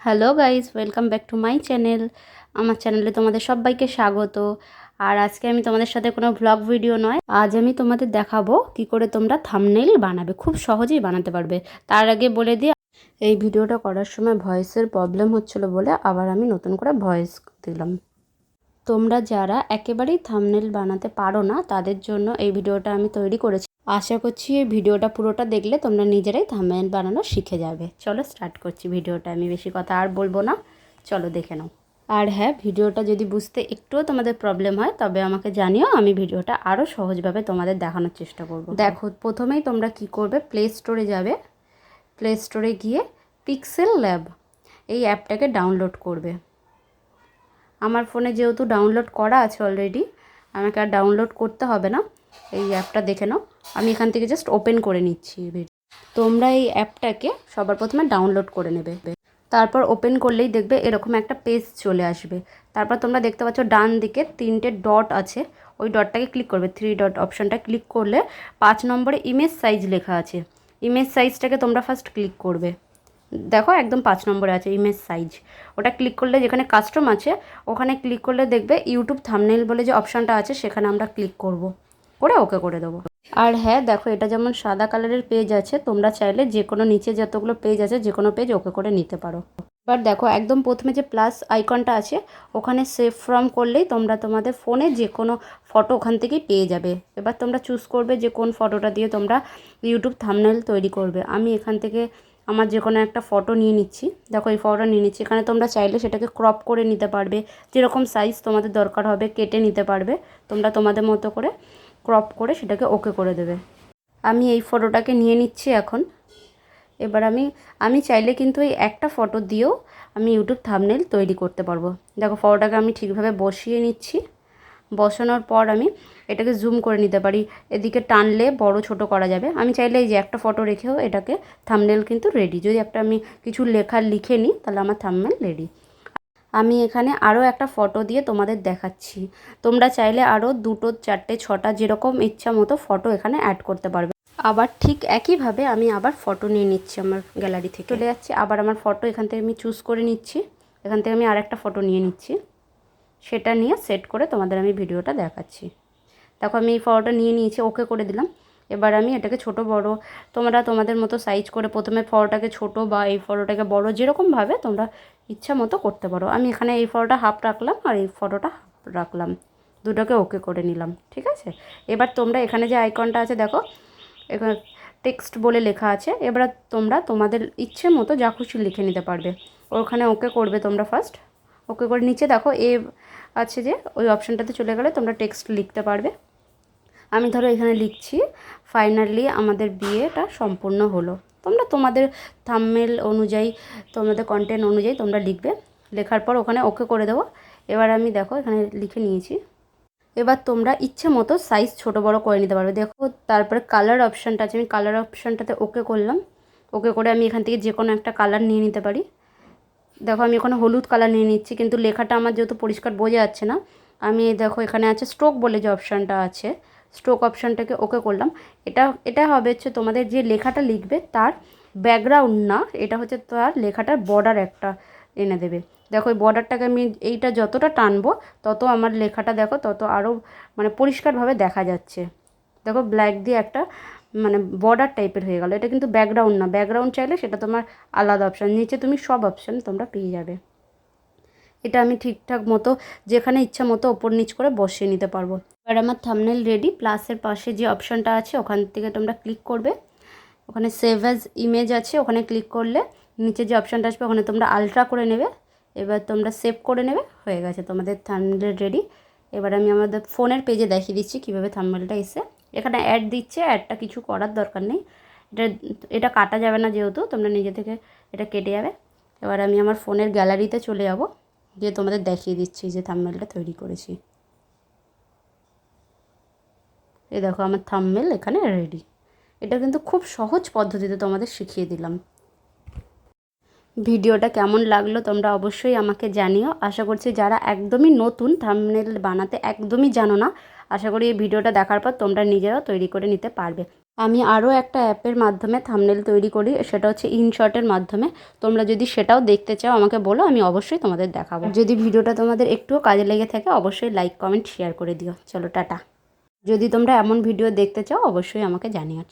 Hello guys, welcome back to my channel. আমার চ্যানেলে তোমাদের সবাইকে স্বাগত। আর আজকে আমি তোমাদের সাথে কোনো ভ্লগ ভিডিও নয়, আজ আমি তোমাদের দেখাবো কি করে তোমরা থাম্বনেইল বানাবে, খুব সহজেই বানাতে পারবে। তার আগে বলে দিই, এই ভিডিওটা করার সময় ভয়েসের প্রবলেম হচ্ছিলো বলে আবার আমি নতুন করে ভয়েস দিলাম। তোমরা যারা একেবারেই থাম্বনেইল বানাতে পারো না তাদের জন্য এই ভিডিওটা আমি তৈরি করেছি। আশা করছি এই ভিডিওটা পুরোটা দেখলে তোমরা নিজেরাই থাম্বনেইল বানানো শিখে যাবে। চলো স্টার্ট করছি ভিডিওটা। আমি বেশি কথা আর বলবো না, চলো দেখে নাও। আর হ্যাঁ, ভিডিওটা যদি বুঝতে একটুও তোমাদের প্রবলেম হয় তবে আমাকে জানিও, আমি ভিডিওটা আরও সহজভাবে তোমাদের দেখানোর চেষ্টা করব। দেখো, প্রথমেই তোমরা কি করবে, প্লে স্টোরে যাবে। প্লে স্টোরে গিয়ে PixelLab এই অ্যাপটাকে ডাউনলোড করবে। আমার ফোনে যেহেতু ডাউনলোড করা আছে অলরেডি, আমাকে আর ডাউনলোড করতে হবে না। এই অ্যাপটা দেখে নাও, আমি এখান থেকে জাস্ট ওপেন করে নিচ্ছি। তোমরা এই অ্যাপটাকে সবার প্রথমে ডাউনলোড করে নেবে। তারপর ওপেন করলেই দেখবে এরকম একটা পেজ চলে আসবে। তারপর তোমরা দেখতে পাচ্ছ ডান দিকে 3টে ডট আছে, ওই ডটটাকে ক্লিক করবে। 3 ডট অপশানটা ক্লিক করলে 5 নম্বরে ইমেজ সাইজ লেখা আছে। ইমেজ সাইজটাকে তোমরা ফার্স্ট ক্লিক করবে। দেখো একদম 5 নম্বরে আছে ইমেজ সাইজ। ওটা ক্লিক করলে যেখানে কাস্টম আছে ওখানে ক্লিক করলে দেখবে ইউটিউব থাম্বনেইল বলে যে অপশানটা আছে সেখানে আমরা ক্লিক করব, করে ওকে করে দেবো। আর হ্যাঁ দেখো, এটা যেমন সাদা কালারের পেজ আছে, তোমরা চাইলে যে কোনো নিচে যতগুলো পেজ আছে যে কোনো পেজ ওকে করে নিতে পারো। এবার দেখো একদম প্রথমে যে প্লাস আইকনটা আছে ওখানে সেভ ফ্রম করলেই তোমরা তোমাদের ফোনে যে কোনো ফটো ওখান থেকেই পেয়ে যাবে। এবার তোমরা চুজ করবে যে কোন ফটোটা দিয়ে তোমরা ইউটিউব থাম্বনেইল তৈরি করবে। আমি এখান থেকে আমার যে কোনো একটা ফটো নিয়ে নিচ্ছি। দেখো এই ফটোটা নিয়ে নিচ্ছি। এখানে তোমরা চাইলে সেটাকে ক্রপ করে নিতে পারবে, যেরকম সাইজ তোমাদের দরকার হবে কেটে নিতে পারবে। তোমরা তোমাদের মতো করে ক্রপ করে সেটাকে ওকে করে দেবে। আমি এই ফটোটাকে নিয়ে নিচ্ছি এখন। এবার আমি চাইলে কিন্তু এই একটা ফটো দিয়েও আমি ইউটিউব থাম্বনেইল তৈরি করতে পারবো। দেখো ফটোটাকে আমি ঠিকভাবে বসিয়ে নিচ্ছি। বসানোর পর আমি এটাকে জুম করে নিতে পারি, এদিকে টানলে বড় ছোট করা যাবে। আমি চাইলে এই যে একটা ফটো রেখেও এটাকে থাম্বনেইল কিন্তু রেডি। যদি একটা আমি কিছু লিখে নিই তাহলে আমার থাম্বনেইল রেডি। আমি এখানে আরও একটা ফটো দিয়ে তোমাদের দেখাচ্ছি। তোমরা চাইলে আরও 2, 4, 6টা যেরকম ইচ্ছা মতো ফটো এখানে অ্যাড করতে পারবে। আবার ঠিক একইভাবে আমি আবার ফটো নিয়ে নিচ্ছি, আমার গ্যালারি থেকে চলে যাচ্ছি। আবার আমার ফটো এখান থেকে আমি চুজ করে নিচ্ছি। এখান থেকে আমি আরেকটা ফটো নিয়ে নিচ্ছি, সেটা নিয়ে সেট করে তোমাদের আমি ভিডিওটা দেখাচ্ছি। দেখো আমি এই ফটোটা নিয়ে নিয়েছি, ওকে করে দিলাম। এবার আমি এটাকে ছোট বড় তোমরা তোমাদের মতো সাইজ করে প্রথমে ফটোটাকে ছোট বা এই ফটোটাকে বড় যেরকমভাবে তোমরা ইচ্ছা মতো করতে পারো। আমি এখানে এই ফটোটা হাফ রাখলাম আর এই ফটোটা হাফ রাখলাম, দুটোকে ওকে করে নিলাম। ঠিক আছে, এবার তোমরা এখানে যে আইকনটা আছে দেখো, এখানে টেক্সট বলে লেখা আছে। এবার তোমরা তোমাদের ইচ্ছে মতো যা খুশি লিখে নিতে পারবে। ওখানে ওকে করবে তোমরা ফার্স্ট। ওকে করে নিচে দেখো এ আছে যে, ওই অপশানটাতে চলে গেলে তোমরা টেক্সট লিখতে পারবে। আমি ধরো এখানে লিখছি, ফাইনালি আমাদের বিয়েটা সম্পূর্ণ হলো। তোমরা তোমাদের থাম্বনেইল অনুযায়ী তোমাদের কন্টেন্ট অনুযায়ী তোমরা লিখবে। লেখার পর ওখানে ওকে করে দেবো। এবার আমি দেখো এখানে লিখে নিয়েছি। এবার তোমরা ইচ্ছে মতো সাইজ ছোটো বড়ো করে নিতে পারবে। দেখো তারপরে কালার অপশানটা আছে, আমি কালার অপশানটাতে ওকে করলাম। ওকে করে আমি এখান থেকে যে কোনো একটা কালার নিয়ে নিতে পারি। দেখো আমি এখানে হলুদ কালার নিয়ে নিচ্ছি, কিন্তু লেখাটা আমার যেহেতু পরিষ্কার বোঝা যাচ্ছে না, আমি দেখো এখানে আছে স্ট্রোক বলে যে অপশানটা আছে, স্ট্রোক অপশানটাকে ওকে করলাম। এটা হবে হচ্ছে তোমাদের যে লেখাটা লিখবে তার ব্যাকগ্রাউন্ড না, এটা হচ্ছে তার লেখাটার বর্ডার একটা এনে দেবে। দেখো এই বর্ডারটাকে আমি এইটা যতটা টানবো তত আমার লেখাটা দেখো তত আরও মানে পরিষ্কারভাবে দেখা যাচ্ছে। দেখো ব্ল্যাক দিয়ে একটা মানে বর্ডার টাইপের হয়ে গেল। এটা কিন্তু ব্যাকগ্রাউন্ড না, ব্যাকগ্রাউন্ড চাইলে সেটা তোমার আলাদা অপশান, নিচে তুমি সব অপশান তোমরা পেয়ে যাবে। এটা আমি ঠিকঠাক মতো যেখানে ইচ্ছা মতো ওপর নিচ করে বসিয়ে নিতে পারবো। এবার আমার থাম্বনেইল রেডি। প্লাসের পাশে যে অপশানটা আছে ওখান থেকে তোমরা ক্লিক করবে, ওখানে সেভ অ্যাজ ইমেজ আছে, ওখানে ক্লিক করলে নিচে যে অপশানটা আসবে ওখানে তোমরা আলট্রা করে নেবে। এবার তোমরা সেভ করে নেবে, হয়ে গেছে তোমাদের থাম্বনেইল রেডি। এবার আমি আমাদের ফোনের পেজে দেখিয়ে দিচ্ছি কীভাবে থাম্বনেইলটা এসে। এখানে অ্যাড দিচ্ছে, অ্যাডটা কিছু করার দরকার নেই, এটা কাটা যাবে না যেহেতু, তোমরা নিজে থেকে এটা কেটে যাবে। এবার আমি আমার ফোনের গ্যালারিতে চলে যাব, গিয়ে তোমাদের দেখিয়ে দিচ্ছি যে থাম্বনেইলটা তৈরি করেছি। এই দেখো আমার থাম্বনেইল এখানে রেডি। এটা কিন্তু খুব সহজ পদ্ধতিতে তোমাদের শিখিয়ে দিলাম। ভিডিওটা কেমন লাগলো তোমরা অবশ্যই আমাকে জানিও। আশা করছি যারা একদমই নতুন, থাম্বনেইল বানাতে একদমই জানো না, আশা করি এই ভিডিওটা দেখার পর তোমরা নিজেরাও তৈরি করে নিতে পারবে। আমি আরও একটা অ্যাপের মাধ্যমে থাম্বনেল তৈরি করি, সেটা হচ্ছে ইনশটের মাধ্যমে। তোমরা যদি সেটাও দেখতে চাও আমাকে বলো, আমি অবশ্যই তোমাদের দেখাবো। যদি ভিডিওটা তোমাদের একটুও কাজে লেগে থাকে অবশ্যই লাইক কমেন্ট শেয়ার করে দিও। চলো টাটা। যদি তোমরা এমন ভিডিও দেখতে চাও অবশ্যই আমাকে জানিও।